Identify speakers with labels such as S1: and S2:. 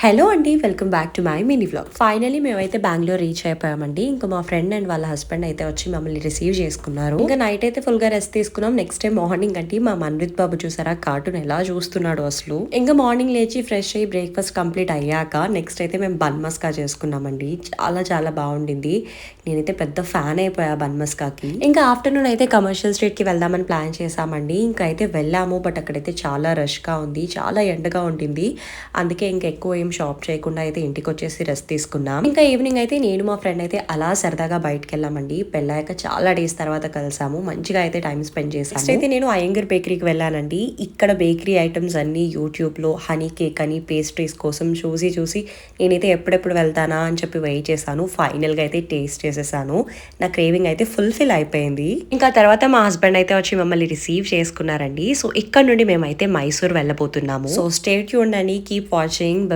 S1: Hello అండి, welcome back to my mini vlog. Finally మేమైతే Bengaluru reach అయిపోయామండి. ఇంకా మా ఫ్రెండ్ అండ్ వాళ్ళ హస్బెండ్ అయితే వచ్చి మమ్మల్ని రిసీవ్ చేసుకున్నారు. ఇంకా నైట్ అయితే ఫుల్ గా రెస్ట్ తీసుకున్నాం. నెక్స్ట్ డే మార్నింగ్ అంటే మా మన్విత్ బాబు చూసారా కార్టూన్ ఎలా చూస్తున్నాడు అసలు. ఇంకా మార్నింగ్ లేచి ఫ్రెష్ అయ్యి బ్రేక్ఫాస్ట్ కంప్లీట్ అయ్యాక నెక్స్ట్ అయితే మేము బన్ మస్కా చేసుకున్నామండి. చాలా చాలా బాగుండింది. నేనైతే పెద్ద ఫ్యాన్ అయిపోయా బన్ మస్కాకి. ఇంకా ఆఫ్టర్నూన్ అయితే కమర్షియల్ స్ట్రీట్ కి వెళ్దామని ప్లాన్ చేసామండి. ఇంకా అయితే వెళ్ళాము, బట్ అక్కడైతే చాలా రష్ గా ఉంది, చాలా ఎండగా ఉంటుంది. అందుకే ఇంకా ఎక్కువ ఏం షాప్ చేయకుండా అయితే ఇంటికి వచ్చేసి రెస్ట్ తీసుకున్నాం. ఇంకా ఈవినింగ్ అయితే నేను మా ఫ్రెండ్ అయితే అలా సరదాగా బయటకు వెళ్ళామండి. పెళ్ళాక చాలా డేస్ తర్వాత కలిసాము. మంచిగా అయితే టైం స్పెండ్ చేసాము. నెక్స్ట్ అయితే నేను అయ్యంగర్ బేకరీకి వెళ్ళానండి. ఇక్కడ బేకరీ ఐటమ్స్ అన్ని యూట్యూబ్ లో హనీ కేక్ అని పేస్ట్రీస్ కోసం చూసి నేనైతే ఎప్పుడెప్పుడు వెళ్తానా అని చెప్పి వెయిట్ చేశాను. ఫైనల్ గా అయితే టేస్ట్ చేసేసాను. నా క్రేవింగ్ అయితే ఫుల్ఫిల్ అయిపోయింది. ఇంకా తర్వాత మా హస్బెండ్ అయితే వచ్చి మమ్మల్ని రిసీవ్ చేసుకున్నారండి. సో ఇక్కడ నుండి మేమైతే మైసూర్ వెళ్ళబోతున్నాము. సో స్టే ట్యూన్డ్ అండి, కీప్ వాచింగ్.